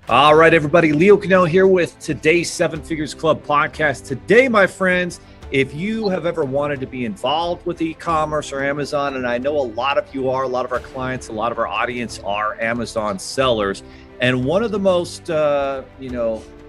All right, everybody. Leo Cannell here with today's Seven Figures Club podcast. Today, my friends, if you have ever wanted to be involved with e-commerce or Amazon, and I know a lot of you are, a lot of our clients, a lot of our audience are Amazon sellers. And one of the most,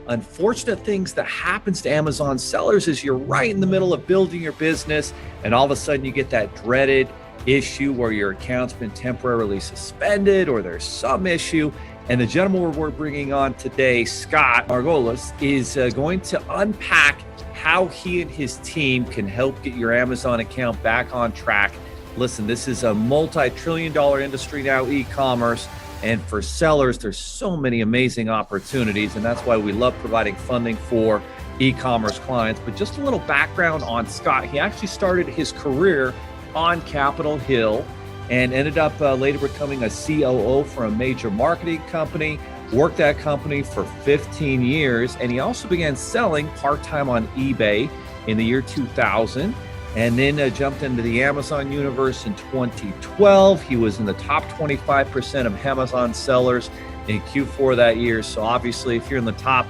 unfortunate things that happens to Amazon sellers is you're right in the middle of building your business, and all of a sudden you get that dreaded issue where your account's been temporarily suspended or there's some issue. And the gentleman we're bringing on today, Scott MARGOLIUS, is going to unpack how he and his team can help get your Amazon account back on track. Listen, this is a multi-trillion-dollar industry now, e-commerce. And for sellers, there's so many amazing opportunities. And that's why we love providing funding for e-commerce clients. But just a little background on Scott. He actually started his career on Capitol Hill and ended up later becoming a COO for a major marketing company, worked that company for 15 years, and he also began selling part-time on eBay in the year 2000, and then jumped into the Amazon universe in 2012. He was in the top 25% of Amazon sellers in Q4 that year. So obviously, if you're in the top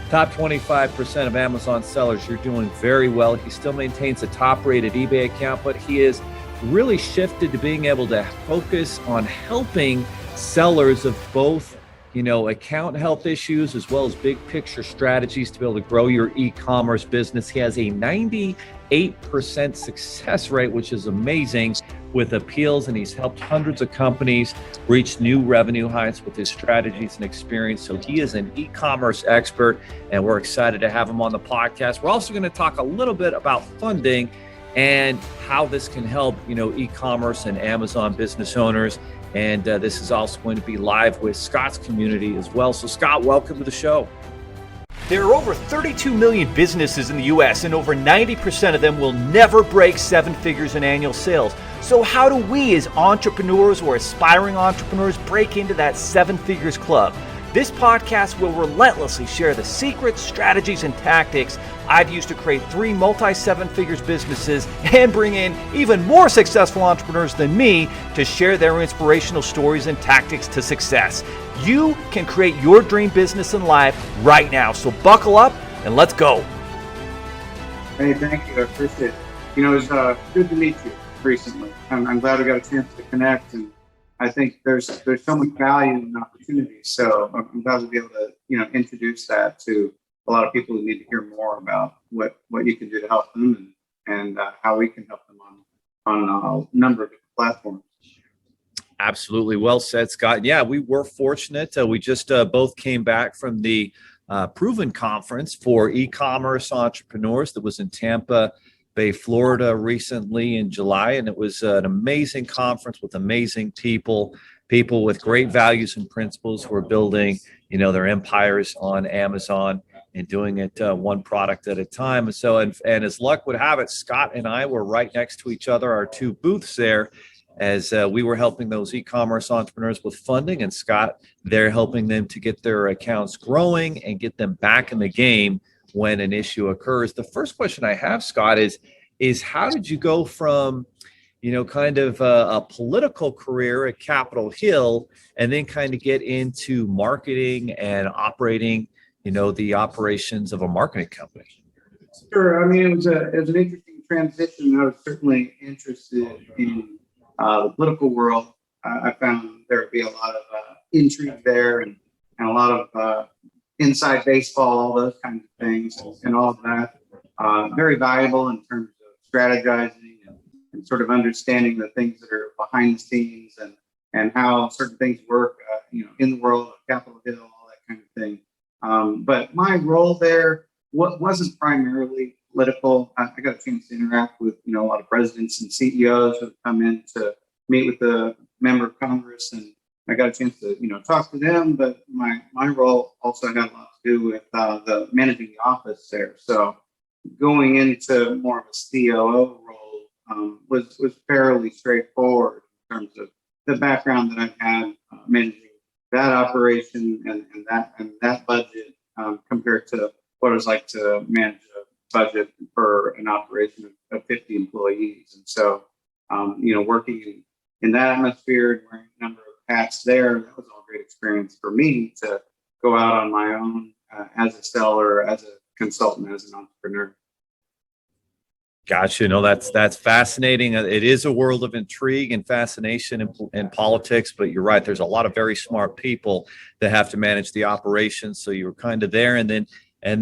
25% of Amazon sellers, you're doing very well. He still maintains a top-rated eBay account, but he is really shifted to being able to focus on helping sellers of both, account health issues as well as big picture strategies to be able to grow your e-commerce business. He has a 98% success rate, which is amazing, with appeals, and he's helped hundreds of companies reach new revenue heights with his strategies and experience. So he is an e-commerce expert, and we're excited to have him on the podcast. We're also going to talk a little bit about funding and how this can help, e-commerce and Amazon business owners. And this is also going to be live with Scott's community as well. So Scott, welcome to the show. There are over 32 million businesses in the US, and over 90% of them will never break seven figures in annual sales. So how do we as entrepreneurs or aspiring entrepreneurs break into that seven figures club? This podcast will relentlessly share the secrets, strategies, and tactics I've used to create 3 multi-seven figures businesses and bring in even more successful entrepreneurs than me to share their inspirational stories and tactics to success. You can create your dream business and life right now. So buckle up and let's go. Hey, thank you. I appreciate it. It's good to meet you recently. I'm glad we got a chance to connect, and I think there's so much value and opportunity. So I'm glad to be able to, introduce that to a lot of people who need to hear more about what you can do to help them and how we can help them on a number of different platforms. Absolutely. Well said, Scott. Yeah, we were fortunate. We just both came back from the Proven Conference for e-commerce entrepreneurs that was in Tampa Bay, Florida recently in July. And it was an amazing conference with amazing people with great values and principles who are building, their empires on Amazon and doing it one product at a time. And so, and as luck would have it, Scott and I were right next to each other, our two booths there, as we were helping those e-commerce entrepreneurs with funding, and Scott, they're helping them to get their accounts growing and get them back in the game when an issue occurs. The first question I have, Scott, is how did you go from, kind of a political career at Capitol Hill and then kind of get into marketing and operating, the operations of a marketing company? Sure. I mean, it was an interesting transition. I was certainly interested in the political world. I found there would be a lot of intrigue there and a lot of inside baseball, all those kinds of things, and all of that. Very valuable in terms of strategizing and sort of understanding the things that are behind the scenes and how certain things work, in the world of Capitol Hill, all that kind of thing. But my role there wasn't primarily political. I got a chance to interact with, a lot of presidents and CEOs who have come in to meet with the member of Congress, and I got a chance to, talk to them. But my role also had a lot to do with the managing the office there. So going into more of a COO role was fairly straightforward in terms of the background that I've had managing that operation and that budget compared to what it was like to manage a budget for an operation of 50 employees. And so, working in that atmosphere and wearing a number of hats there, that was all a great experience for me to go out on my own as a seller, as a consultant, as an entrepreneur. Gotcha. No, that's fascinating. It is a world of intrigue and fascination in politics, but you're right. There's a lot of very smart people that have to manage the operations. So you were kind of there, and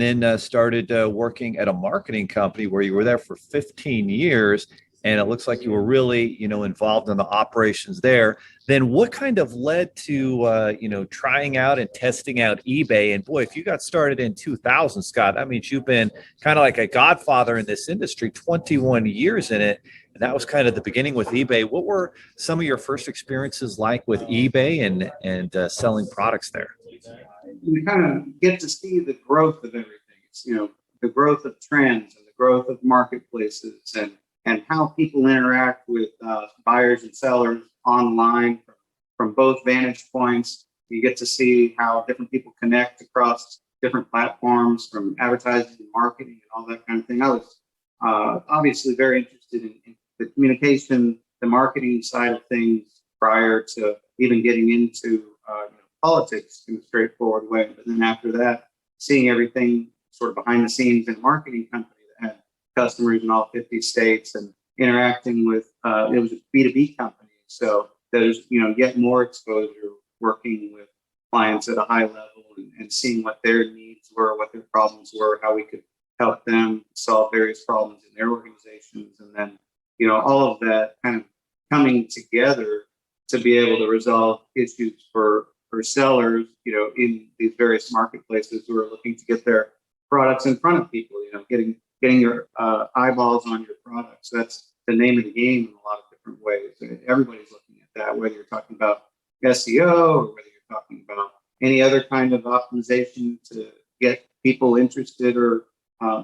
then started working at a marketing company where you were there for 15 years, and it looks like you were really, involved in the operations there. Then what kind of led to, trying out and testing out eBay? And boy, if you got started in 2000, Scott, that means you've been kind of like a godfather in this industry, 21 years in it. And that was kind of the beginning with eBay. What were some of your first experiences like with eBay and selling products there? You kind of get to see the growth of everything. It's, the growth of trends and the growth of marketplaces and how people interact with buyers and sellers online from both vantage points. You get to see how different people connect across different platforms, from advertising and marketing and all that kind of thing. I was obviously very interested in the communication, the marketing side of things prior to even getting into politics in a straightforward way. But then after that, seeing everything sort of behind the scenes in a marketing company that had customers in all 50 states and interacting with, it was a B2B company. So there's, yet more exposure working with clients at a high level and seeing what their needs were, what their problems were, how we could help them solve various problems in their organizations. And then, all of that kind of coming together to be able to resolve issues for sellers, in these various marketplaces who are looking to get their products in front of people, getting your eyeballs on your products. That's the name of the game in a lot of different ways. Everybody's looking at that, whether you're talking about SEO or whether you're talking about any other kind of optimization to get people interested or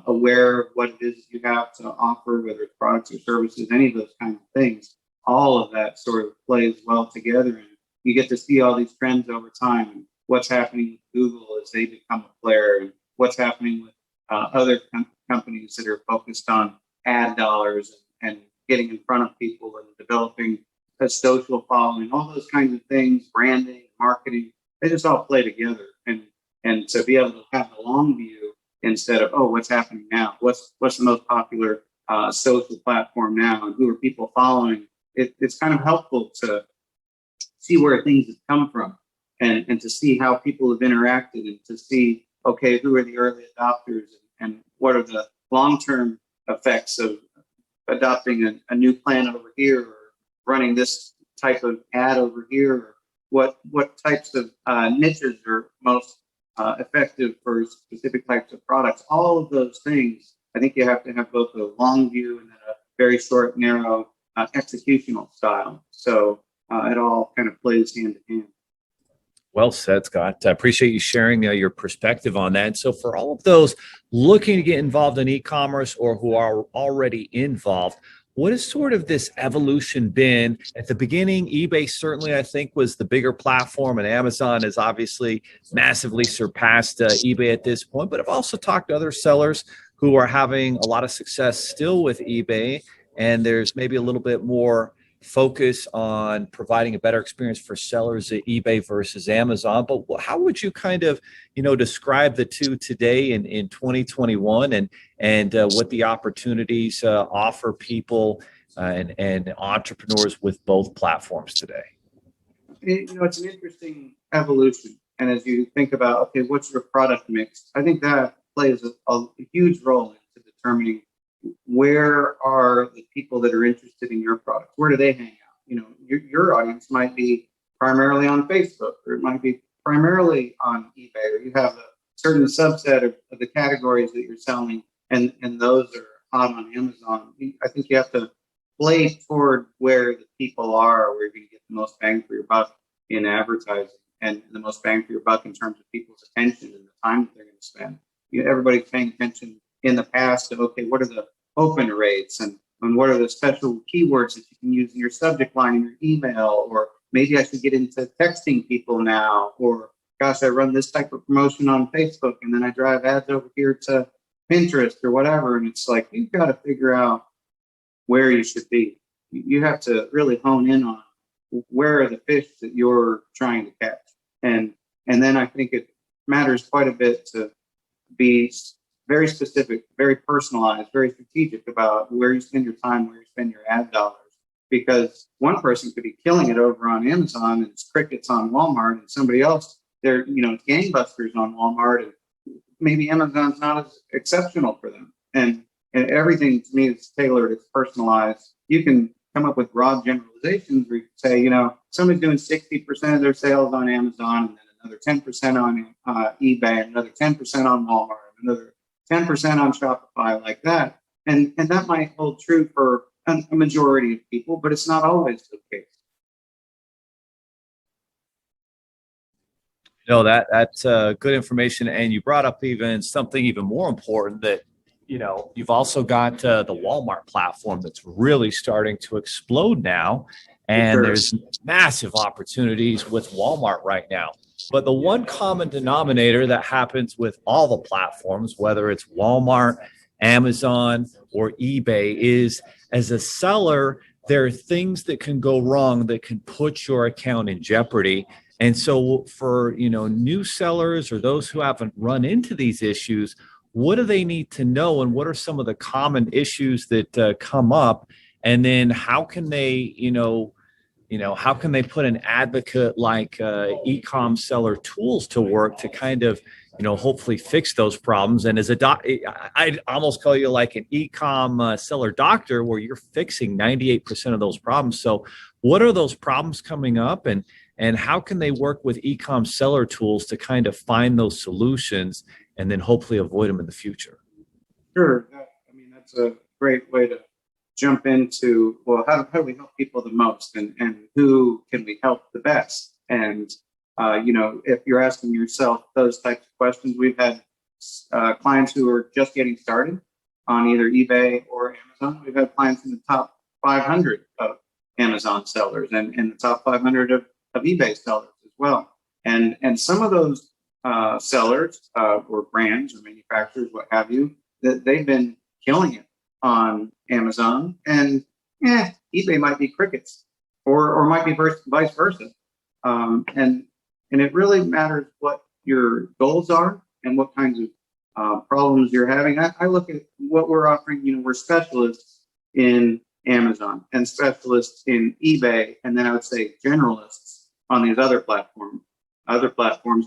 aware of what it is you have to offer, whether it's products or services, any of those kinds of things. All of that sort of plays well together, and you get to see all these trends over time, and what's happening with Google as they become a player, and what's happening with other companies that are focused on ad dollars and getting in front of people and developing a social following, all those kinds of things, branding, marketing, they just all play together. And to be able to have the long view instead of, oh, what's happening now? What's the most popular social platform now? And who are people following? It's kind of helpful to see where things have come from and to see how people have interacted and to see, okay, who are the early adopters and what are the long-term effects of adopting a new plan over here or running this type of ad over here, or what types of niches are most effective for specific types of products. All of those things, I think you have to have both a long view and then a very short, narrow executional style. So it all kind of plays hand in hand. Well said, Scott. I appreciate you sharing your perspective on that. And so for all of those looking to get involved in e-commerce or who are already involved, what has sort of this evolution been? At the beginning, eBay certainly, I think, was the bigger platform, and Amazon has obviously massively surpassed eBay at this point. But I've also talked to other sellers who are having a lot of success still with eBay, and there's maybe a little bit more focus on providing a better experience for sellers at eBay versus Amazon. But how would you kind of, describe the two today in 2021 and what the opportunities offer people and entrepreneurs with both platforms today? It's an interesting evolution. And as you think about, okay, what's your product mix? I think that plays a huge role into determining where are the people that are interested in your product? Where do they hang out? Your audience might be primarily on Facebook, or it might be primarily on eBay, or you have a certain subset of the categories that you're selling, and those are hot on Amazon. I think you have to play toward where the people are, where you're going to get the most bang for your buck in advertising, and the most bang for your buck in terms of people's attention and the time that they're going to spend. Everybody's paying attention in the past of, okay, what are the open rates and what are the special keywords that you can use in your subject line in your email, or maybe I should get into texting people now, or gosh, I run this type of promotion on Facebook and then I drive ads over here to Pinterest or whatever. And it's like, you've got to figure out where you should be. You have to really hone in on where are the fish that you're trying to catch. And then I think matters quite a bit to be very specific, very personalized, very strategic about where you spend your time, where you spend your ad dollars. Because one person could be killing it over on Amazon and it's crickets on Walmart, and somebody else, they're, it's gangbusters on Walmart, and maybe Amazon's not as exceptional for them. And everything to me is tailored, it's personalized. You can come up with broad generalizations where you can say, somebody's doing 60% of their sales on Amazon, and then another 10% on eBay, another 10% on Walmart, another 10% on Shopify, like that. And that might hold true for a majority of people, but it's not always the case. No, that's good information. And you brought up even something even more important, that you've also got the Walmart platform that's really starting to explode now. And Sure. There's massive opportunities with Walmart right now. But the one common denominator that happens with all the platforms, whether it's Walmart, Amazon, or eBay, is as a seller, there are things that can go wrong that can put your account in jeopardy. And so for new sellers or those who haven't run into these issues, what do they need to know, and what are some of the common issues that come up? And then how can they, how can they put an advocate like Ecom Seller Tools to work to kind of, hopefully fix those problems? And as I'd almost call you like an Ecom Seller doctor, where you're fixing 98% of those problems. So what are those problems coming up, and how can they work with Ecom Seller Tools to kind of find those solutions and then hopefully avoid them in the future? Sure. That's a great way to jump into, well, how do we help people the most, and who can we help the best? And, if you're asking yourself those types of questions, we've had clients who are just getting started on either eBay or Amazon. We've had clients in the top 500 of Amazon sellers and the top 500 of eBay sellers as well. And some of those sellers or brands or manufacturers, what have you, that they've been killing it on Amazon, and eBay might be crickets, or might be vice versa. And it really matters what your goals are and what kinds of problems you're having. I look at what we're offering. We're specialists in Amazon and specialists in eBay, and then I would say generalists on these other platforms.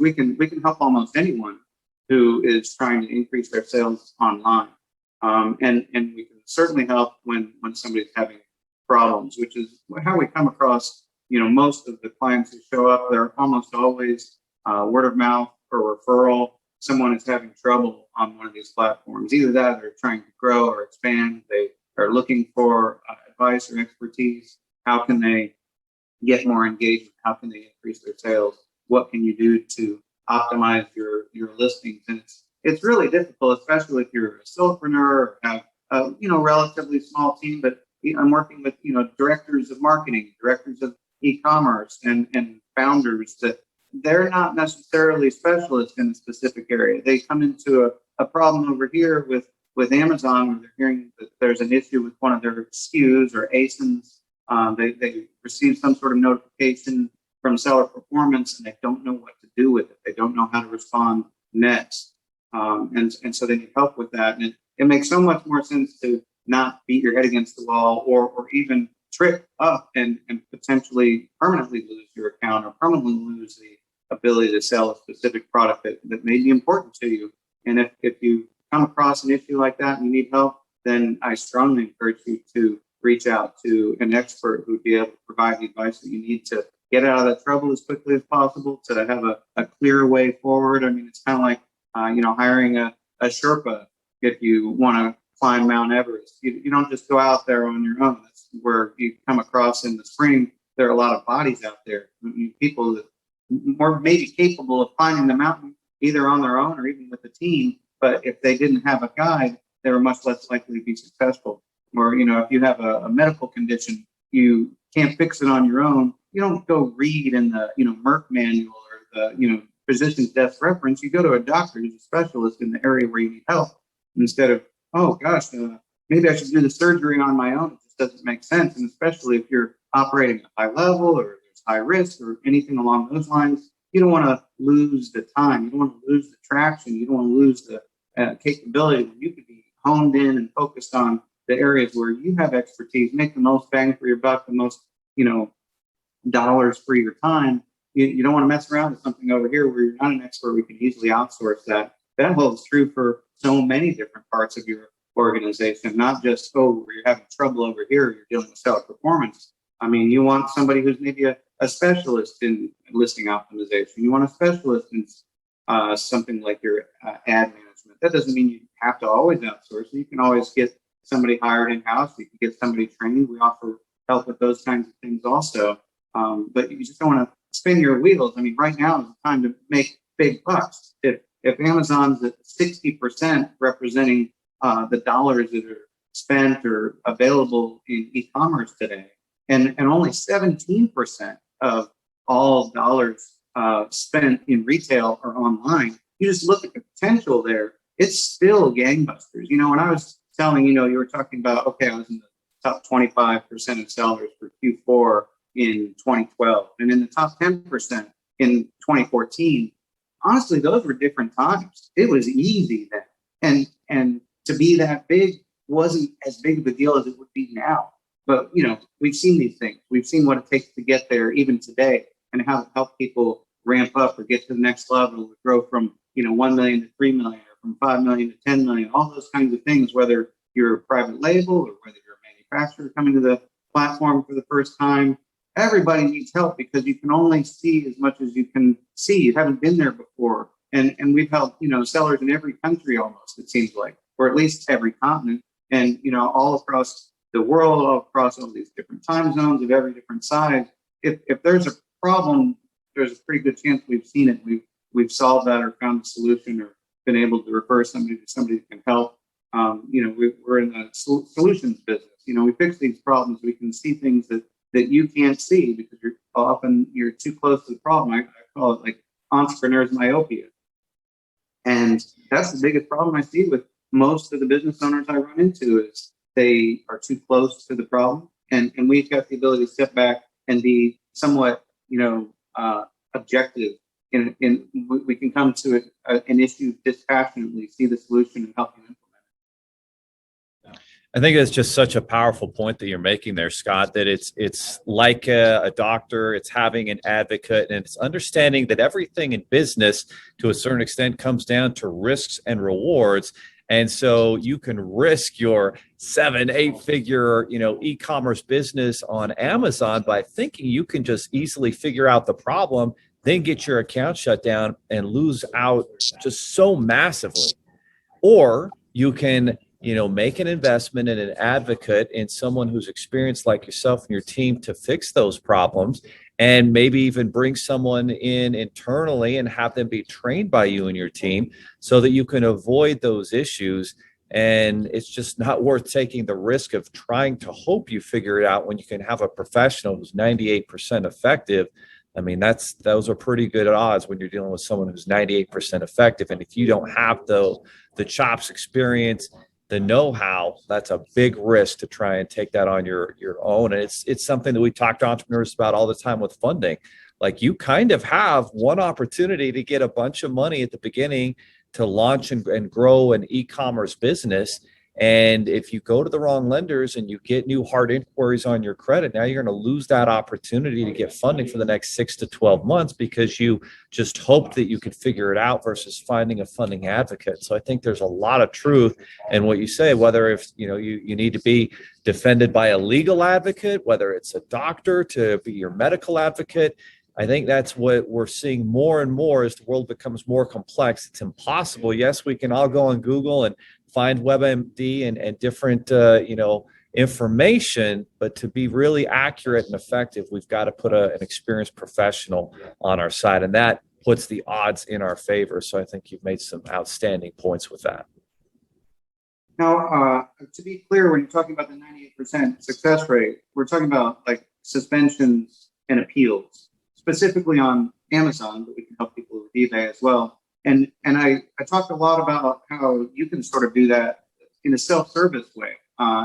We can help almost anyone who is trying to increase their sales online. And we can certainly help when somebody's having problems, which is how we come across, most of the clients who show up. They're almost always word of mouth or referral. Someone is having trouble on one of these platforms. Either that, they're trying to grow or expand. They are looking for advice or expertise. How can they get more engagement? How can they increase their sales? What can you do to optimize your listings? And it's really difficult, especially if you're a solopreneur or have a relatively small team. But I'm working with directors of marketing, directors of e-commerce, and founders that they're not necessarily specialists in a specific area. They come into a problem over here with Amazon, where they're hearing that there's an issue with one of their SKUs or ASINs. They receive some sort of notification from seller performance, and they don't know what to do with it. They don't know how to respond next. And so they need help with that. And it makes so much more sense to not beat your head against the wall, or even trip up and potentially permanently lose your account, or permanently lose the ability to sell a specific product that may be important to you. And if you come across an issue like that and you need help, then I strongly encourage you to reach out to an expert who would be able to provide the advice that you need to get out of that trouble as quickly as possible, to have a clear way forward. It's kind of like hiring a Sherpa. If you want to climb Mount Everest, you don't just go out there on your own. That's where you come across in the spring. There are a lot of bodies out there, people that more maybe capable of climbing the mountain either on their own or even with a team. But if they didn't have a guide, they were much less likely to be successful. Or if you have a medical condition, you can't fix it on your own. You don't go read in the Merck manual or the physician's desk reference. You go to a doctor who's a specialist in the area where you need help, instead of, oh gosh, maybe I should do the surgery on my own. It just doesn't make sense. And especially if you're operating at high level, or there's high risk or anything along those lines, you don't want to lose the time. You don't want to lose the traction. You don't want to lose the capability when you could be honed in and focused on the areas where you have expertise, make the most bang for your buck, the most, dollars for your time. You don't want to mess around with something over here where you're not an expert. We can easily outsource that. That holds true for so many different parts of your organization, not just, where you're having trouble over here, you're dealing with seller performance. I mean, you want somebody who's maybe a specialist in listing optimization. You want a specialist in something like your ad management. That doesn't mean you have to always outsource. You can always get somebody hired in-house. You can get somebody trained. We offer help with those kinds of things also. But you just don't want to spin your wheels. I mean, right now is the time to make big bucks. If Amazon's at 60% representing the dollars that are spent or available in e-commerce today, and only 17% of all dollars spent in retail are online, you just look at the potential there. It's still gangbusters. When I was telling, you were talking about, okay, I was in the top 25% of sellers for Q4 in 2012 and in the top 10% in 2014. Honestly, those were different times. It was easy then. And to be that big wasn't as big of a deal as it would be now. But, we've seen these things. We've seen what it takes to get there even today and how to help people ramp up or get to the next level, to grow from, 1 million to 3 million or from 5 million to 10 million, all those kinds of things, whether you're a private label or whether you're a manufacturer coming to the platform for the first time. Everybody needs help because you can only see as much as you can see. You haven't been there before. And we've helped, sellers in every country almost, it seems like, or at least every continent. And, all across the world, all across all these different time zones of every different size. If there's a problem, there's a pretty good chance we've seen it. We've solved that or found a solution or been able to refer somebody to somebody who can help. We're in the solutions business. We fix these problems. We can see things that you can't see because you're too close to the problem. I call it like entrepreneurs myopia. And that's the biggest problem I see with most of the business owners I run into is they are too close to the problem. And we've got the ability to step back and be somewhat, objective. We can come to an issue dispassionately, see the solution and help you implement it. I think that's just such a powerful point that you're making there, Scott, that it's like a doctor, it's having an advocate, and it's understanding that everything in business to a certain extent comes down to risks and rewards. And so you can risk your 7-8 figure, e-commerce business on Amazon by thinking you can just easily figure out the problem, then get your account shut down and lose out just so massively. Or you can make an investment in an advocate, in someone who's experienced like yourself and your team to fix those problems, and maybe even bring someone in internally and have them be trained by you and your team so that you can avoid those issues. And it's just not worth taking the risk of trying to hope you figure it out when you can have a professional who's 98% effective. I mean, those are pretty good odds when you're dealing with someone who's 98% effective. And if you don't have the chops, experience, the know-how, that's a big risk to try and take that on your own. And it's something that we talk to entrepreneurs about all the time with funding. Like, you kind of have one opportunity to get a bunch of money at the beginning to launch and grow an e-commerce business. And if you go to the wrong lenders and you get new hard inquiries on your credit, now you're going to lose that opportunity to get funding for the next 6 to 12 months because you just hoped that you could figure it out versus finding a funding advocate. So I think there's a lot of truth in what you say, whether if you need to be defended by a legal advocate, whether it's a doctor to be your medical advocate. I think that's what we're seeing more and more as the world becomes more complex. It's impossible. Yes, we can all go on Google and find WebMD and different, information, but to be really accurate and effective, we've got to put an experienced professional on our side, and that puts the odds in our favor. So I think you've made some outstanding points with that. Now, to be clear, when you're talking about the 98% success rate, we're talking about like suspensions and appeals, specifically on Amazon, but we can help people with eBay as well. And I talked a lot about how you can sort of do that in a self-service way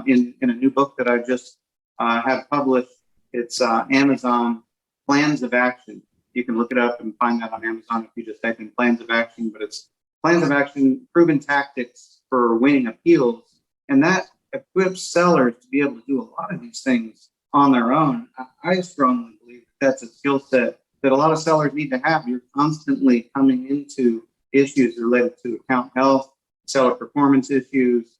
in a new book that I just had published. It's Amazon Plans of Action. You can look it up and find that on Amazon if you just type in plans of action, but it's plans of action, proven tactics for winning appeals. And that equips sellers to be able to do a lot of these things on their own. I strongly believe that's a skill set that a lot of sellers need to have. You're constantly coming into issues related to account health, seller performance issues,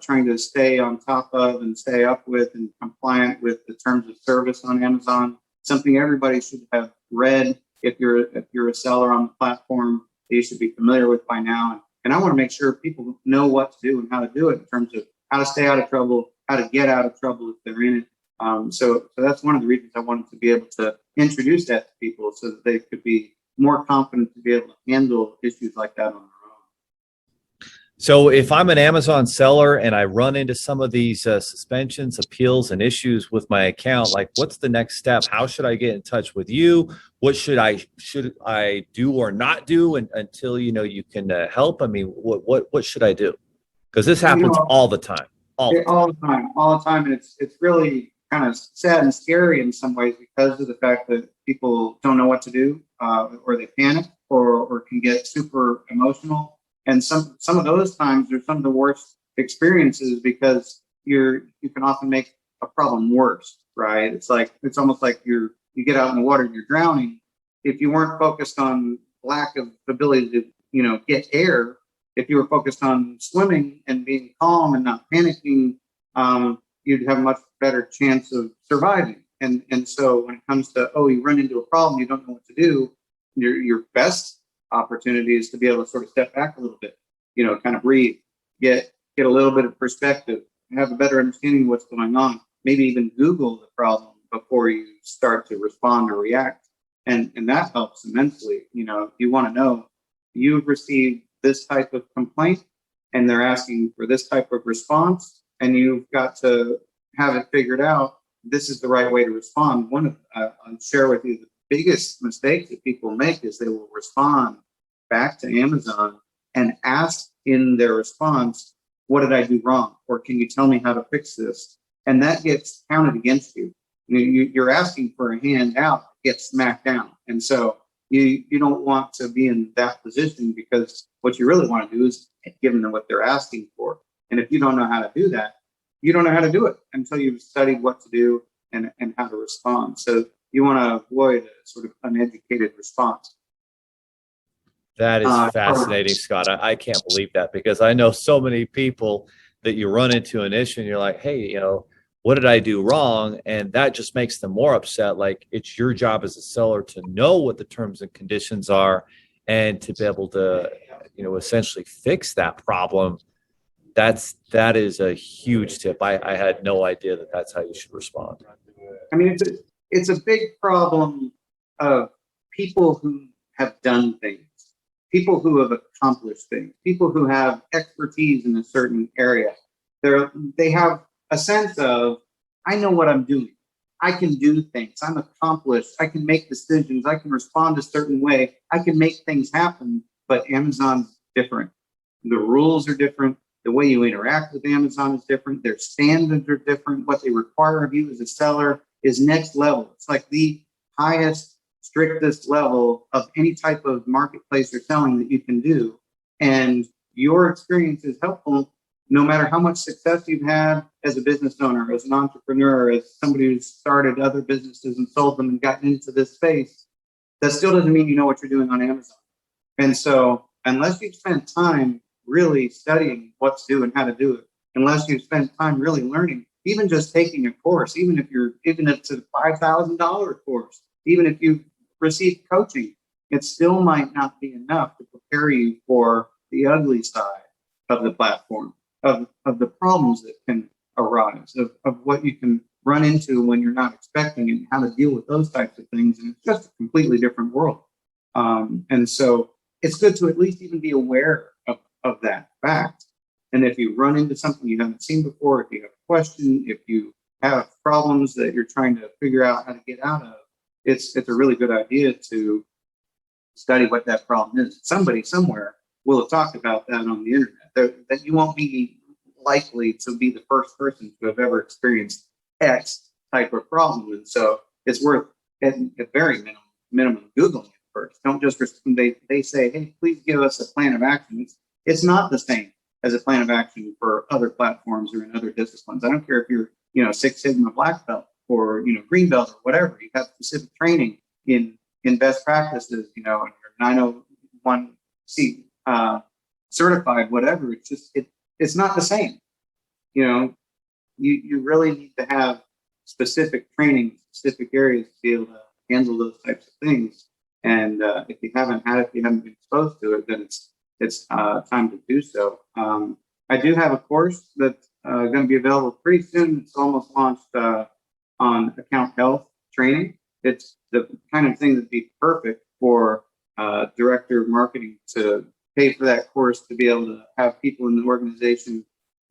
trying to stay on top of and stay up with and compliant with the terms of service on Amazon. Something everybody should have read if you're a seller on the platform that you should be familiar with by now. And I want to make sure people know what to do and how to do it in terms of how to stay out of trouble, how to get out of trouble if they're in it. So that's one of the reasons I wanted to be able to introduce that to people so that they could be more confident to be able to handle issues like that on their own. So if I'm an Amazon seller and I run into some of these suspensions, appeals, and issues with my account, like what's the next step? How should I get in touch with you? What should I do or not do until you can help? I mean, what should I do? Because this happens all the time. All the time. And it's really kind of sad and scary in some ways because of the fact that people don't know what to do, or they panic or can get super emotional. And some of those times are some of the worst experiences because you can often make a problem worse, right? It's almost like you get out in the water and you're drowning. If you weren't focused on lack of ability to get air, if you were focused on swimming and being calm and not panicking, you'd have a much better chance of surviving. And so when it comes to, you run into a problem, you don't know what to do, your best opportunity is to be able to sort of step back a little bit, kind of breathe, get a little bit of perspective, have a better understanding of what's going on, maybe even Google the problem before you start to respond or react. And that helps immensely. If you want to know, you've received this type of complaint and they're asking for this type of response, and you've got to have it figured out. This is the right way to respond. I'll share with you the biggest mistake that people make is they will respond back to Amazon and ask in their response, what did I do wrong? Or can you tell me how to fix this? And that gets counted against you. You're asking for a handout, gets smacked down. And so you don't want to be in that position, because what you really want to do is give them what they're asking for. And if you don't know how to do that, you don't know how to do it until you've studied what to do and how to respond. So you want to avoid a sort of uneducated response. That is fascinating, Scott. I can't believe that, because I know so many people that you run into an issue and you're like, hey, what did I do wrong? And that just makes them more upset. Like, it's your job as a seller to know what the terms and conditions are and to be able to, essentially fix that problem. That is a huge tip. I had no idea that that's how you should respond. I mean, it's a big problem of people who have done things, people who have accomplished things, people who have expertise in a certain area. They have a sense of, I know what I'm doing. I can do things. I'm accomplished. I can make decisions. I can respond a certain way. I can make things happen. But Amazon's different. The rules are different. The way you interact with Amazon is different. Their standards are different. What they require of you as a seller is next level. It's like the highest, strictest level of any type of marketplace or selling that you can do. And your experience is helpful no matter how much success you've had as a business owner, as an entrepreneur, as somebody who's started other businesses and sold them and gotten into this space. That still doesn't mean you know what you're doing on Amazon. And so unless you've spent time really studying what to do and how to do it, unless you've spent time really learning, even just taking a course, even if it's a $5,000 course, even if you've received coaching, it still might not be enough to prepare you for the ugly side of the platform, of the problems that can arise, of what you can run into when you're not expecting, and how to deal with those types of things. And it's just a completely different world. And so it's good to at least even be aware of that fact. And if you run into something you haven't seen before, if you have a question, if you have problems that you're trying to figure out how to get out of, it's a really good idea to study what that problem is. Somebody somewhere will have talked about that on the internet. That you won't be likely to be the first person to have ever experienced X type of problem. And so it's worth, at very minimum, minimum Googling it first. Don't just they say, hey, please give us a plan of action. It's not the same as a plan of action for other platforms or in other disciplines. I don't care if you're, Six Sigma black belt or, green belt or whatever. You have specific training in best practices, and you're 901C certified, whatever. It's just, it's not the same. You really need to have specific training, specific areas to be able to handle those types of things. And if you haven't been exposed to it, then it's time to do so. I do have a course that's going to be available pretty soon. It's almost launched on account health training. It's the kind of thing that'd be perfect for director of marketing to pay for that course, to be able to have people in the organization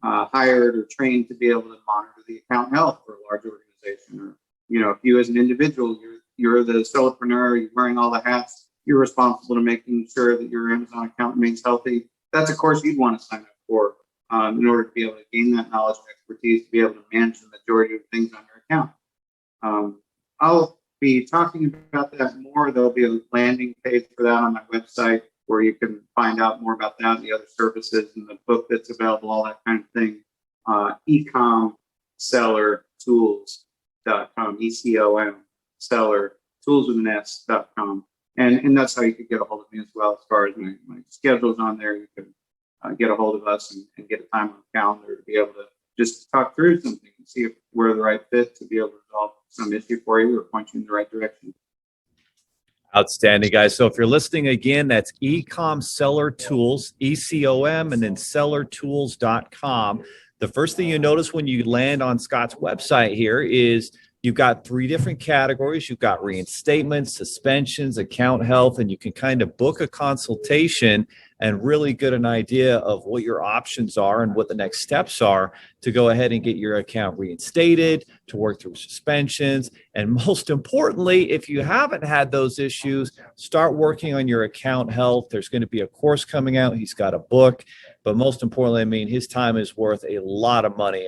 hired or trained to be able to monitor the account health for a large organization. Or, if you as an individual, you're the solopreneur, you're wearing all the hats, you're responsible to making sure that your Amazon account remains healthy. That's a course you'd want to sign up for in order to be able to gain that knowledge and expertise to be able to manage the majority of things on your account. I'll be talking about that more. There'll be a landing page for that on my website where you can find out more about that, the other services, and the book that's available, all that kind of thing. Ecomsellertools.com, ECOM, seller, tools with an S.com. And that's how you could get a hold of me as well. As far as my schedule's on there, you can get a hold of us and get a time on the calendar to be able to just talk through something and see if we're the right fit to be able to resolve some issue for you or point you in the right direction. Outstanding, guys. So if you're listening again, that's Ecom Seller Tools, ECOM, and then sellertools.com. The first thing you notice when you land on Scott's website here is you've got 3 different categories. You've got reinstatements, suspensions, account health, and you can kind of book a consultation and really get an idea of what your options are and what the next steps are to go ahead and get your account reinstated, to work through suspensions. And most importantly, if you haven't had those issues, start working on your account health. There's going to be a course coming out. He's got a book. But most importantly, his time is worth a lot of money.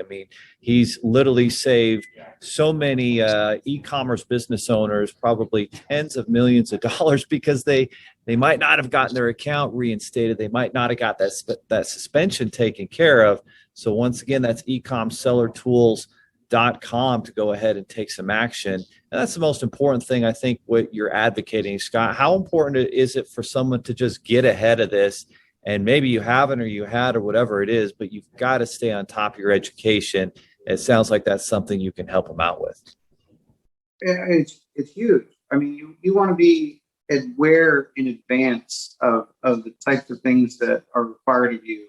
He's literally saved so many e-commerce business owners probably tens of millions of dollars because they might not have gotten their account reinstated. They might not have got that suspension taken care of. So once again, that's ecomsellertools.com to go ahead and take some action. And that's the most important thing, I think, what you're advocating, Scott. How important is it for someone to just get ahead of this? And maybe you haven't or you had or whatever it is, but you've got to stay on top of your education. It sounds like that's something you can help them out with. It's huge. You want to be aware in advance of the types of things that are required of you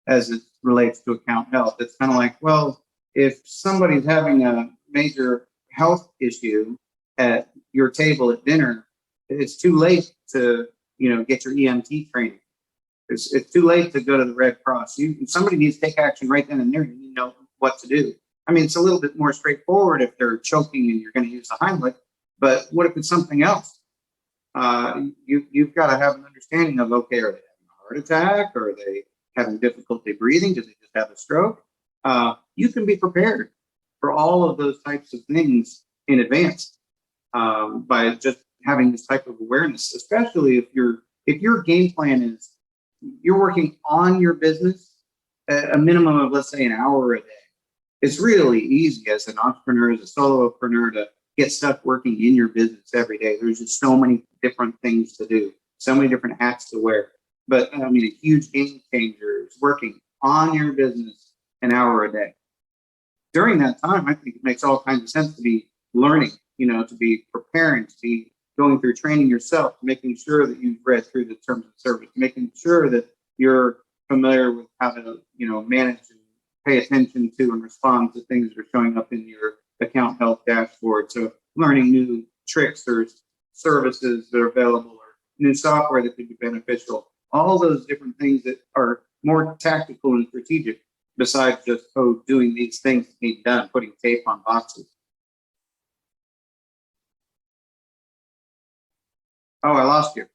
as it relates to account health. It's kind of like, well, if somebody's having a major health issue at your table at dinner, it's too late to get your EMT training. It's too late to go to the Red Cross. Somebody needs to take action right then and there. You know what to do. It's a little bit more straightforward if they're choking and you're going to use the Heimlich. But what if it's something else? You've got to have an understanding of, okay, are they having a heart attack? Or are they having difficulty breathing? Did they just have a stroke? You can be prepared for all of those types of things in advance by just having this type of awareness, especially if your game plan is you're working on your business at a minimum of, let's say, an hour a day. It's really easy as an entrepreneur, as a solopreneur, to get stuck working in your business every day. There's just so many different things to do, so many different hats to wear. But a huge game changer is working on your business an hour a day. During that time, I think it makes all kinds of sense to be learning, to be preparing, to be going through training yourself, making sure that you've read through the terms of service, making sure that you're familiar with how to, manage and pay attention to and respond to things that are showing up in your account health dashboard. So learning new tricks or services that are available or new software that could be beneficial. All those different things that are more tactical and strategic besides just doing these things that need done, putting tape on boxes. Oh, I lost you.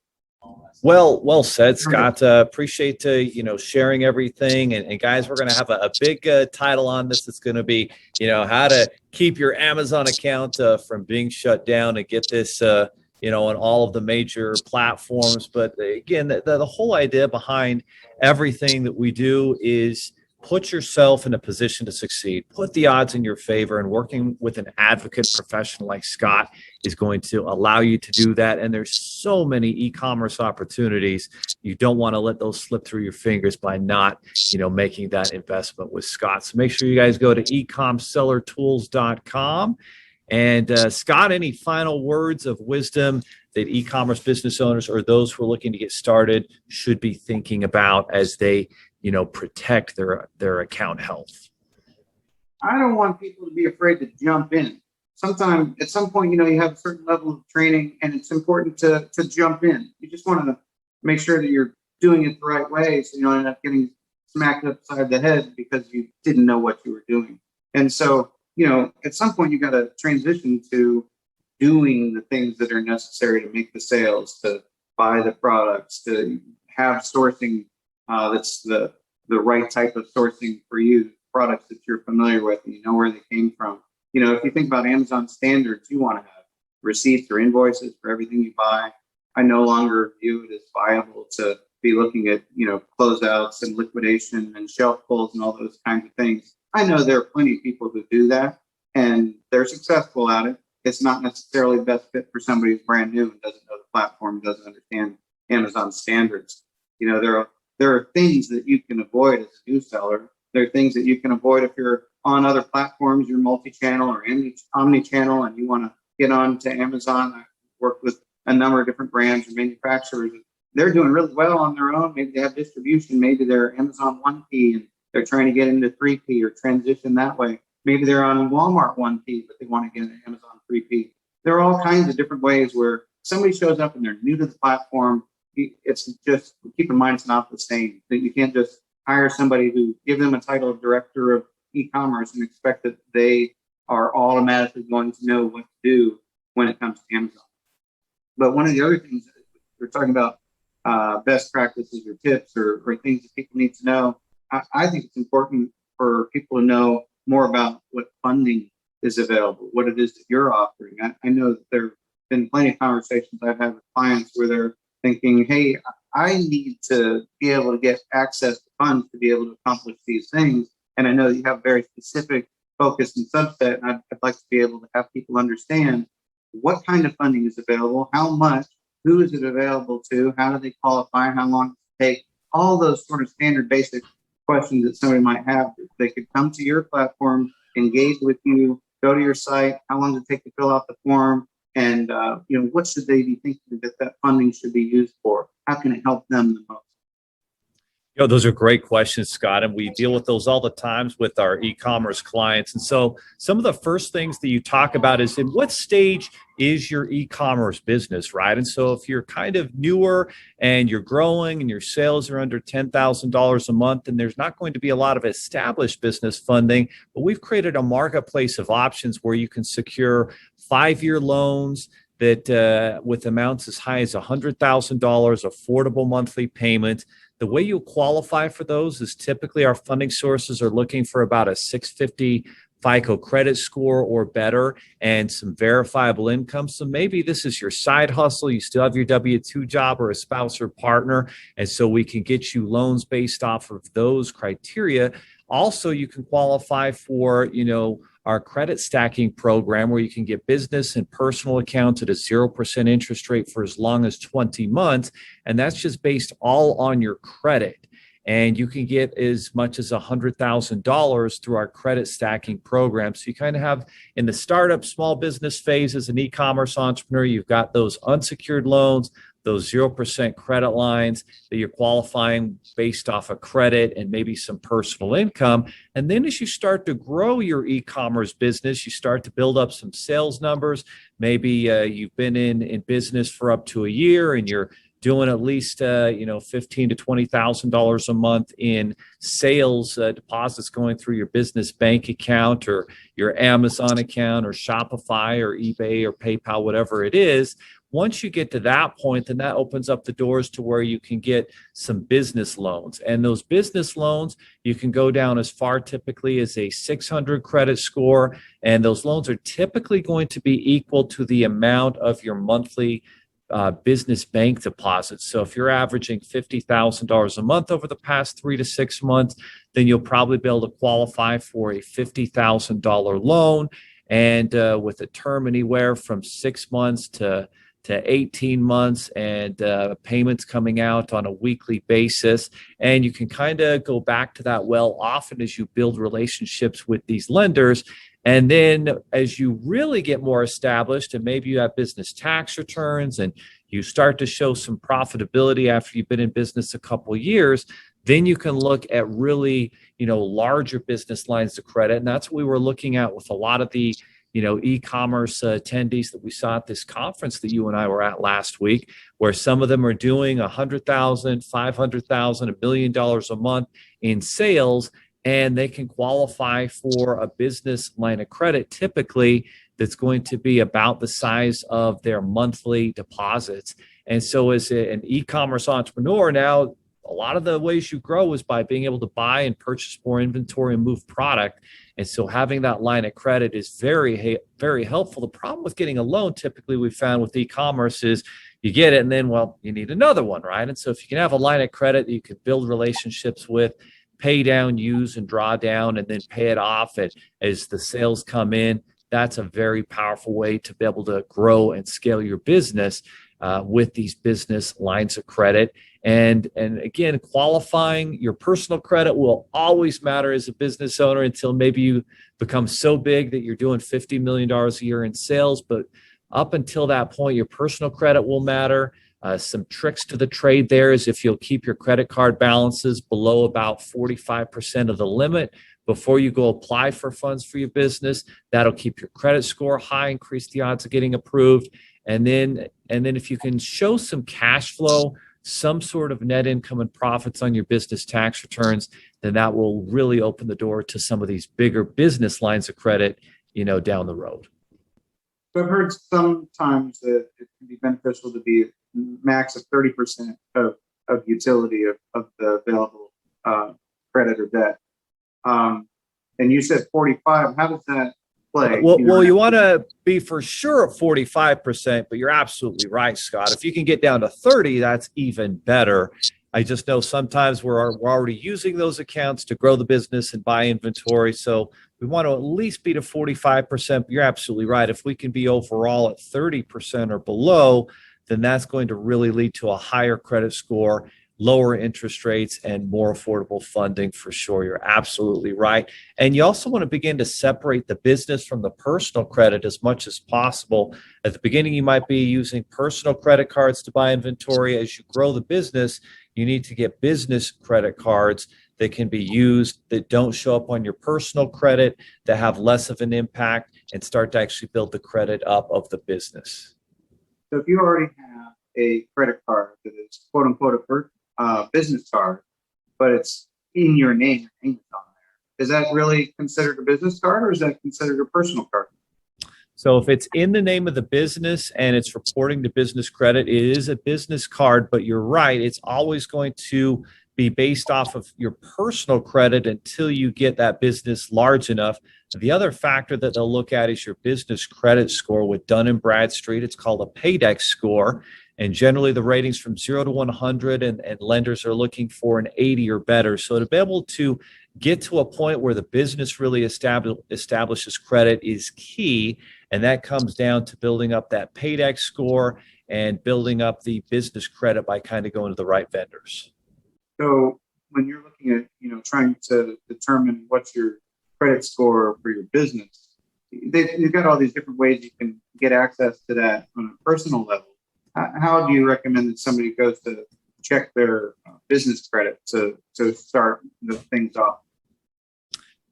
Well said, Scott. Appreciate sharing everything. And guys, we're going to have a big title on this. It's going to be, how to keep your Amazon account from being shut down and get this on all of the major platforms. But again, the whole idea behind everything that we do is put yourself in a position to succeed, put the odds in your favor, and working with an advocate professional like Scott is going to allow you to do that. And there's so many e-commerce opportunities. You don't want to let those slip through your fingers by not, making that investment with Scott. So make sure you guys go to ecomsellertools.com. And Scott, any final words of wisdom that e-commerce business owners or those who are looking to get started should be thinking about as they protect their account health? I don't want people to be afraid to jump in. Sometimes, at some point, you have a certain level of training, and it's important to jump in. You just want to make sure that you're doing it the right way, so you don't end up getting smacked upside the head because you didn't know what you were doing. And so, at some point, you got to transition to doing the things that are necessary to make the sales, to buy the products, to have sourcing that's the right type of sourcing for you, products that you're familiar with and you know where they came from. If you think about Amazon standards, you want to have receipts or invoices for everything you buy. I no longer view it as viable to be looking at, closeouts and liquidation and shelf pulls and all those kinds of things. I know there are plenty of people who do that and they're successful at it. It's not necessarily the best fit for somebody who's brand new and doesn't know the platform, doesn't understand Amazon standards. There are things that you can avoid as a new seller. There are things that you can avoid if you're on other platforms, you're multi-channel or omni-channel, and you want to get on to Amazon. I work with a number of different brands or manufacturers. They're doing really well on their own. Maybe they have distribution. Maybe they're Amazon 1P and they're trying to get into 3P or transition that way. Maybe they're on Walmart 1P, but they want to get into Amazon 3P. There are all kinds of different ways where somebody shows up and they're new to the platform. It's just, keep in mind, it's not the same. That you can't just hire somebody who give them a title of director of e-commerce and expect that they are automatically going to know what to do when it comes to Amazon. But one of the other things that we're talking about, best practices or tips or things that people need to know, I think it's important for people to know more about what funding is available, what it is that you're offering. I know that there have been plenty of conversations I've had with clients where they're thinking, hey, I need to be able to get access to funds to be able to accomplish these things. And I know that you have very specific focus and subset, and I'd like to be able to have people understand what kind of funding is available, how much, who is it available to, how do they qualify, how long does it take, all those sort of standard basic questions that somebody might have. They could come to your platform, engage with you, go to your site, how long does it take to fill out the form, and what should they be thinking that funding should be used for? How can it help them the most? Those are great questions, Scott, and we deal with those all the times with our e-commerce clients. And so some of the first things that you talk about is, in what stage is your e-commerce business, right? And so if you're kind of newer and you're growing and your sales are under $10,000 a month, then there's not going to be a lot of established business funding, but we've created a marketplace of options where you can secure 5-year loans that with amounts as high as $100,000, affordable monthly payment. The way you qualify for those is typically our funding sources are looking for about a 650 FICO credit score or better and some verifiable income. So maybe this is your side hustle. You still have your W-2 job or a spouse or partner. And so we can get you loans based off of those criteria. Also, you can qualify for, our credit stacking program where you can get business and personal accounts at a 0% interest rate for as long as 20 months. And that's just based all on your credit. And you can get as much as $100,000 through our credit stacking program. So you kind of have, in the startup small business phase as an e-commerce entrepreneur, you've got those unsecured loans, those 0% credit lines that you're qualifying based off of credit and maybe some personal income. And then as you start to grow your e-commerce business, you start to build up some sales numbers. Maybe you've been in business for up to a year and you're doing at least $15,000 to $20,000 a month in sales deposits going through your business bank account or your Amazon account or Shopify or eBay or PayPal, whatever it is. once you get to that point, then that opens up the doors to where you can get some business loans. And those business loans, you can go down as far typically as a 600 credit score. And those loans are typically going to be equal to the amount of your monthly business bank deposits. So if you're averaging $50,000 a month over the past 3 to 6 months, then you'll probably be able to qualify for a $50,000 loan. And with a term anywhere from 6 months to 18 months, and payments coming out on a weekly basis. And you can kind of go back to that well often as you build relationships with these lenders. And then as you really get more established, and maybe you have business tax returns and you start to show some profitability after you've been in business a couple of years, then you can look at really, larger business lines of credit. And that's what we were looking at with a lot of the e-commerce attendees that we saw at this conference that you and I were at last week, where some of them are doing $100,000, $500,000, $1 million a month in sales, and they can qualify for a business line of credit typically that's going to be about the size of their monthly deposits. And so as an e-commerce entrepreneur now, a lot of the ways you grow is by being able to buy and purchase more inventory and move product. And so having that line of credit is very, very helpful. The problem with getting a loan, typically we found with e-commerce, is you get it and then, you need another one, right? And so if you can have a line of credit that you can build relationships with, pay down, use, and draw down, and then pay it off as the sales come in, that's a very powerful way to be able to grow and scale your business with these business lines of credit. And again, qualifying your personal credit will always matter as a business owner until maybe you become so big that you're doing $50 million a year in sales. But up until that point, your personal credit will matter. Some tricks to the trade there is if you'll keep your credit card balances below about 45% of the limit before you go apply for funds for your business, that'll keep your credit score high, increase the odds of getting approved. And then if you can show some cash flow, some sort of net income and profits on your business tax returns, then that will really open the door to some of these bigger business lines of credit, down the road. So I've heard sometimes that it can be beneficial to be max of 30% of utility of the available credit or debt. And you said 45. How does that play? Well, you want to be for sure at 45%, but you're absolutely right, Scott. If you can get down to 30, that's even better. I just know sometimes we're already using those accounts to grow the business and buy inventory. So we want to at least be to 45%, but you're absolutely right. If we can be overall at 30% or below, then that's going to really lead to a higher credit score, lower interest rates, and more affordable funding for sure. You're absolutely right. And you also want to begin to separate the business from the personal credit as much as possible. At the beginning, you might be using personal credit cards to buy inventory. As you grow the business, you need to get business credit cards that can be used, that don't show up on your personal credit, that have less of an impact, and start to actually build the credit up of the business. So if you already have a credit card that is quote unquote a business card, but it's in your name, your name's on there, is that really considered a business card or is that considered a personal card? So if it's in the name of the business and it's reporting to business credit, it is a business card, but you're right, it's always going to be based off of your personal credit until you get that business large enough. The other factor that they'll look at is your business credit score with Dun & Bradstreet. It's called a PAYDEX score. And generally the ratings from 0 to 100 and lenders are looking for an 80 or better. So to be able to get to a point where the business really establishes credit is key. And that comes down to building up that PAYDEX score and building up the business credit by kind of going to the right vendors. So when you're looking at, trying to determine what's your credit score for your business, you've got all these different ways you can get access to that on a personal level. How do you recommend that somebody goes to check their business credit to start the things off?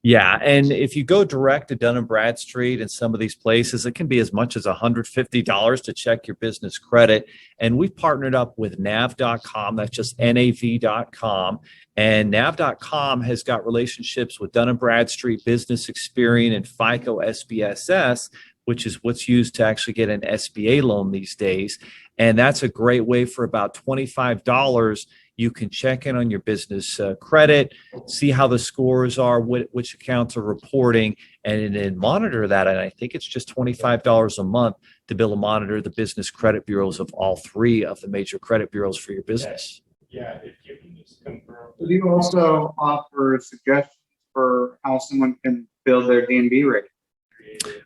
Yeah, and if you go direct to Dun & Bradstreet and some of these places, it can be as much as $150 to check your business credit. And we've partnered up with nav.com, that's just nav.com. And nav.com has got relationships with Dun & Bradstreet, Business Experian, and FICO SBSS, which is what's used to actually get an SBA loan these days. And that's a great way for about $25. You can check in on your business credit, see how the scores are, which accounts are reporting, and then monitor that. And I think it's just $25 a month to be able to monitor the business credit bureaus of all three of the major credit bureaus for your business. Yeah, if you can just confirm. Do you also offer suggestions for how someone can build their D&B rating?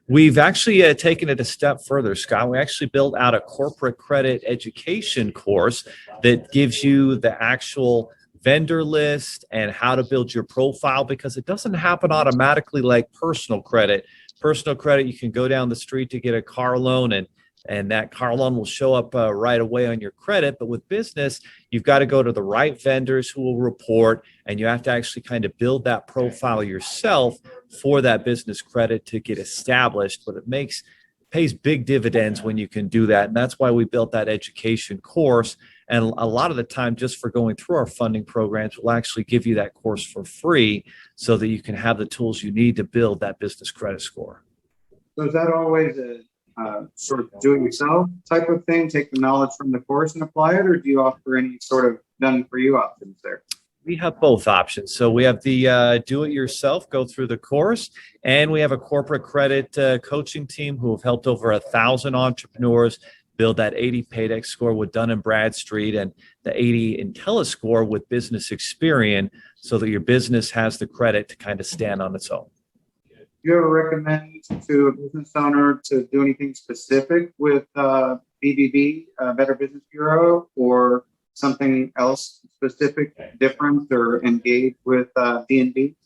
We've actually taken it a step further, Scott. We actually built out a corporate credit education course that gives you the actual vendor list and how to build your profile, because it doesn't happen automatically like personal credit. Personal credit, you can go down the street to get a car loan, and that car loan will show up right away on your credit. But with business, you've got to go to the right vendors who will report, and you have to actually kind of build that profile yourself for that business credit to get established. But it pays big dividends when you can do that. And that's why we built that education course. And a lot of the time, just for going through our funding programs, we'll actually give you that course for free so that you can have the tools you need to build that business credit score. So is that always a sort of do-it-yourself type of thing? Take the knowledge from the course and apply it, or do you offer any sort of done-for-you options there? We have both options. So we have the do-it-yourself, go through the course, and we have a corporate credit coaching team who have helped over 1,000 entrepreneurs build that 80 Paydex score with Dun & Bradstreet and the 80 IntelliScore with Business Experian, so that your business has the credit to kind of stand on its own. Do you ever recommend to a business owner to do anything specific with BBB, Better Business Bureau, or something else specific, different, or engage with D&B?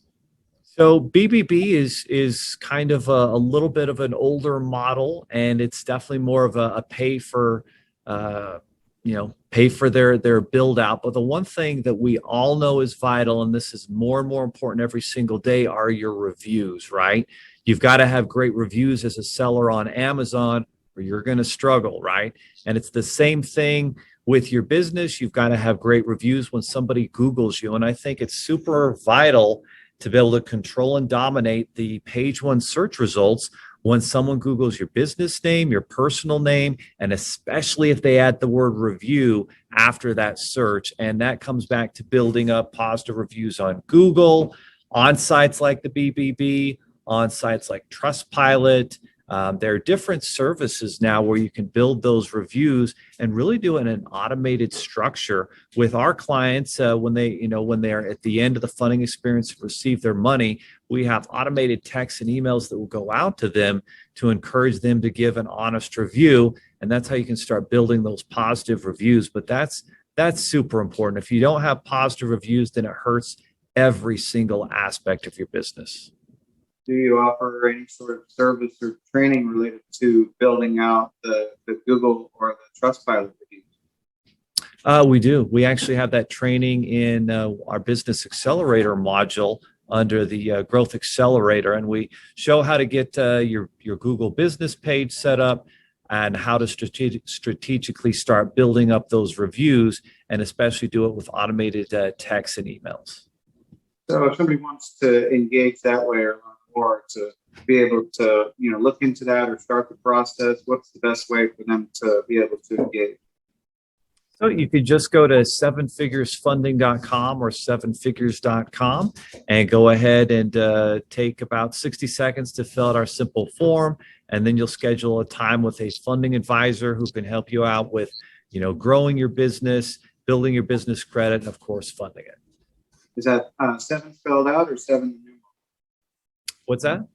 So BBB is kind of a little bit of an older model, and it's definitely more of a pay for their build out. But the one thing that we all know is vital, and this is more and more important every single day, are your reviews, right? You've got to have great reviews as a seller on Amazon, or you're going to struggle, right? And it's the same thing with your business. You've got to have great reviews when somebody Googles you. And I think it's super vital to be able to control and dominate the page one search results when someone Googles your business name, your personal name, and especially if they add the word review after that search. And that comes back to building up positive reviews on Google, on sites like the BBB, on sites like Trustpilot. There are different services now where you can build those reviews and really do it in an automated structure with our clients. When they're at the end of the funding experience to receive their money, we have automated texts and emails that will go out to them to encourage them to give an honest review. And that's how you can start building those positive reviews. But that's super important. If you don't have positive reviews, then it hurts every single aspect of your business. Do you offer any sort of service or training related to building out the Google or the Trustpilot reviews? We do. We actually have that training in our Business Accelerator module under the Growth Accelerator, and we show how to get your Google business page set up and how to strategically start building up those reviews, and especially do it with automated texts and emails. So if somebody wants to engage that way or to be able to, look into that or start the process, what's the best way for them to be able to engage? So you could just go to sevenfiguresfunding.com or sevenfigures.com and go ahead and take about 60 seconds to fill out our simple form. And then you'll schedule a time with a funding advisor who can help you out with, growing your business, building your business credit, and of course, funding it. Is that 7 spelled out or 7? What's that?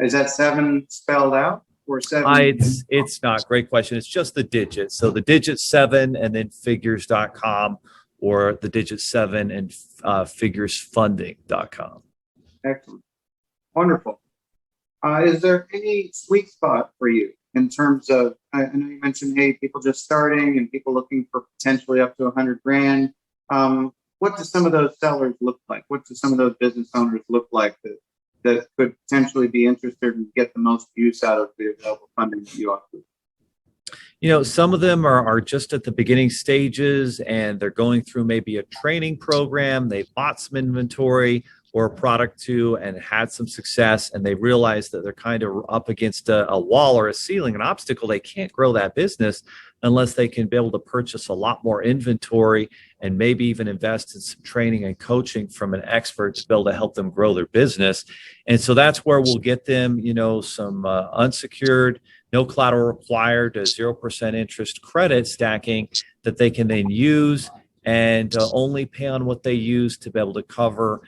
Is that 7 spelled out or 7? It's not. Great question. It's just the digits. So the digit 7 and then figures.com, or the digit 7 and figuresfunding.com. Excellent. Wonderful. Is there any sweet spot for you in terms of, I know you mentioned, hey, people just starting and people looking for potentially up to 100 grand. What do some of those sellers look like? What do some of those business owners look like that could potentially be interested and get the most use out of the available funding that you offer? Some of them are just at the beginning stages and they're going through maybe a training program. They've bought some inventory, or a product to and had some success, and they realize that they're kind of up against a wall or a ceiling, an obstacle, they can't grow that business unless they can be able to purchase a lot more inventory and maybe even invest in some training and coaching from an expert to be able to help them grow their business. And so that's where we'll get them, some unsecured, no collateral required, 0% interest credit stacking that they can then use and only pay on what they use to be able to cover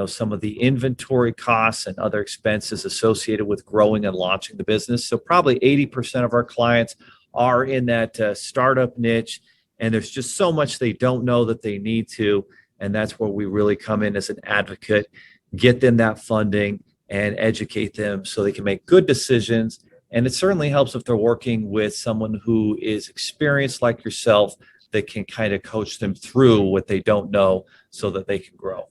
some of the inventory costs and other expenses associated with growing and launching the business. So probably 80% of our clients are in that startup niche, and there's just so much they don't know that they need to. And that's where we really come in as an advocate, get them that funding and educate them so they can make good decisions. And it certainly helps if they're working with someone who is experienced like yourself that can kind of coach them through what they don't know so that they can grow.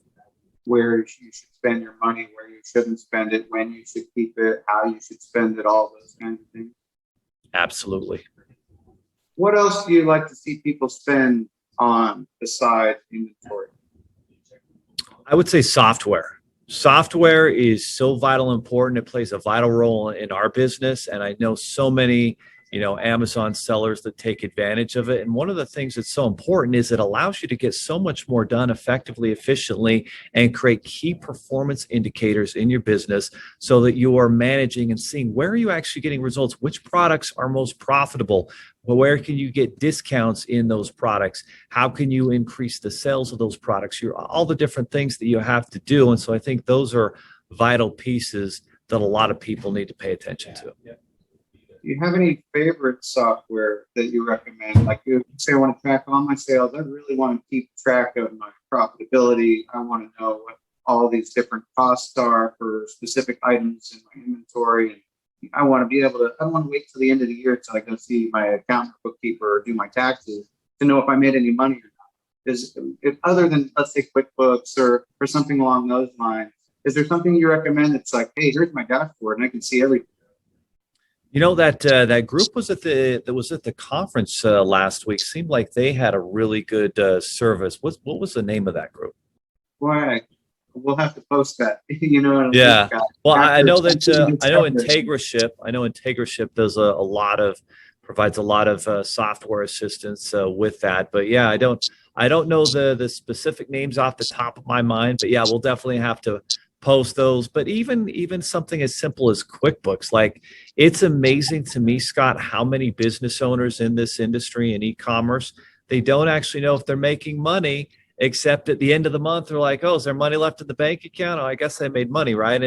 Where you should spend your money, where you shouldn't spend it, when you should keep it, how you should spend it, all those kinds of things. Absolutely. What else do you like to see people spend on besides inventory? I would say software. Software is so vital and important. It plays a vital role in our business. And I know so many, Amazon sellers that take advantage of it. And one of the things that's so important is it allows you to get so much more done effectively, efficiently, and create key performance indicators in your business so that you are managing and seeing where are you actually getting results, which products are most profitable, where can you get discounts in those products, how can you increase the sales of those products, all the different things that you have to do. And so I think those are vital pieces that a lot of people need to pay attention to. Do you have any favorite software that you recommend? Like, you say I want to track all my sales. I really want to keep track of my profitability. I want to know what all these different costs are for specific items in my inventory. And I want to be able to, I don't want to wait till the end of the year till I go see my accountant, bookkeeper, or do my taxes to know if I made any money or not. If other than, let's say, Quickbooks or something along those lines, is there something you recommend that's like, hey, here's my dashboard and I can see everything? That group was at the conference last week. Seemed like they had a really good service. What was the name of that group? Why? We'll have to post that. Yeah. Well, I know Integraship. I know Integraship does provides a lot of software assistance with that. But yeah, I don't know the specific names off the top of my mind. But yeah, we'll definitely have to post those. But even something as simple as QuickBooks, like, it's amazing to me, Scott, how many business owners in this industry and e-commerce, they don't actually know if they're making money, except at the end of the month they're like, oh, is there money left in the bank account? Oh, I guess I made money, right?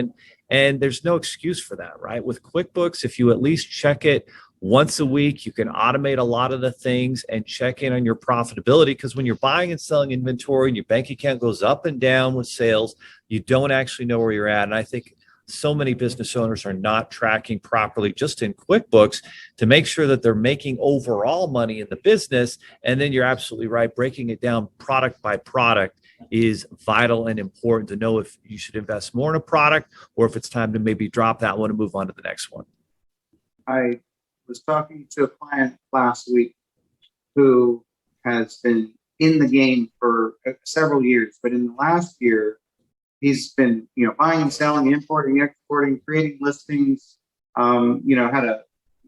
And there's no excuse for that, right? With QuickBooks, if you at least check it once a week, you can automate a lot of the things and check in on your profitability, because when you're buying and selling inventory and your bank account goes up and down with sales, you don't actually know where you're at. And I think so many business owners are not tracking properly just in QuickBooks to make sure that they're making overall money in the business. And then you're absolutely right, breaking it down product by product is vital and important to know if you should invest more in a product or if it's time to maybe drop that one and move on to the next one. I was talking to a client last week who has been in the game for several years, but in the last year, he's been, buying and selling, importing, exporting, creating listings, had a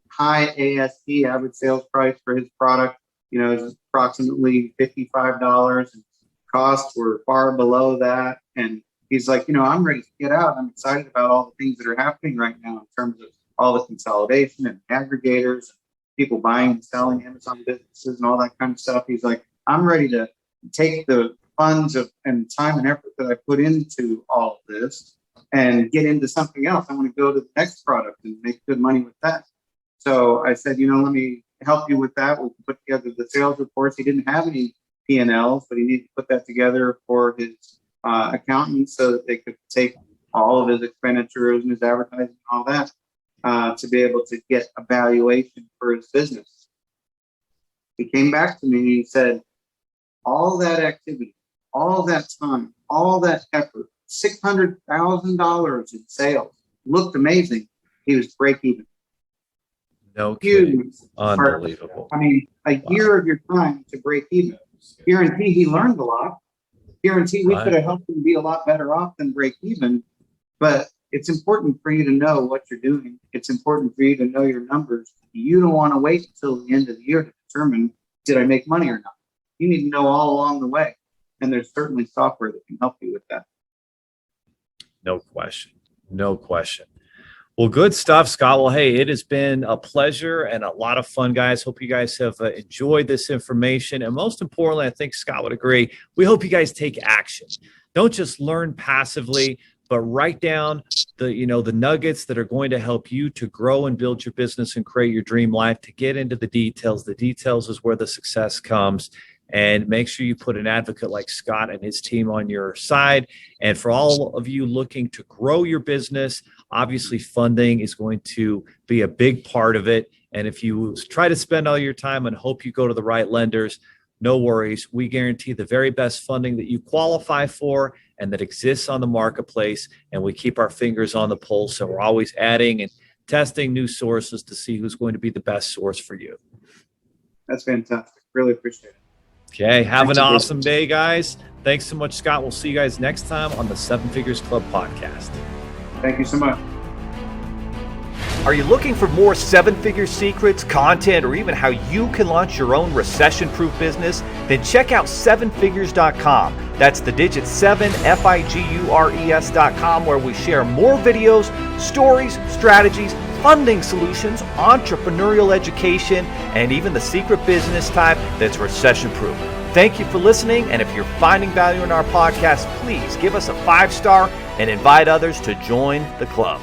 high ASP, average sales price for his product, is approximately $55, and costs were far below that. And he's like, I'm ready to get out. I'm excited about all the things that are happening right now in terms of all the consolidation and aggregators, people buying and selling Amazon businesses and all that kind of stuff. He's like, I'm ready to take the funds and time and effort that I put into all of this and get into something else. I want to go to the next product and make good money with that. So I said, let me help you with that. We can put together the sales reports. He didn't have any P&Ls, but he needed to put that together for his accountant so that they could take all of his expenditures and his advertising and all that to be able to get a valuation for his business. He came back to me and he said, all that activity, all that time, all that effort, $600,000 in sales, looked amazing. He was break even. No kidding. Unbelievable. A year of your time to break even. Guarantee he learned a lot. guarantee we Right. could have helped them be a lot better off than break even. But it's important for you to know what you're doing. It's important for you to know your numbers. You don't want to wait until the end of the year to determine, did I make money or not? You need to know all along the way. And there's certainly software that can help you with that. No question. No question. Well, good stuff, Scott. Well, hey, it has been a pleasure and a lot of fun, guys. Hope you guys have enjoyed this information. And most importantly, I think Scott would agree, we hope you guys take action. Don't just learn passively, but write down the nuggets that are going to help you to grow and build your business and create your dream life, to get into the details. The details is where the success comes. And make sure you put an advocate like Scott and his team on your side. And for all of you looking to grow your business, obviously funding is going to be a big part of it. And if you try to spend all your time and hope you go to the right lenders, no worries. We guarantee the very best funding that you qualify for and that exists on the marketplace. And we keep our fingers on the pulse. So we're always adding and testing new sources to see who's going to be the best source for you. That's fantastic. Really appreciate it. Okay. Have an Thanks, awesome day, guys. Thanks so much, Scott. We'll see you guys next time on the Seven Figures Club podcast. Thank you so much. Are you looking for more seven-figure secrets, content, or even how you can launch your own recession-proof business? Then check out sevenfigures.com. That's the digit 7, FIGURES.com, where we share more videos, stories, strategies, funding solutions, entrepreneurial education, and even the secret business type that's recession-proof. Thank you for listening, and if you're finding value in our podcast, please give us a 5-star and invite others to join the club.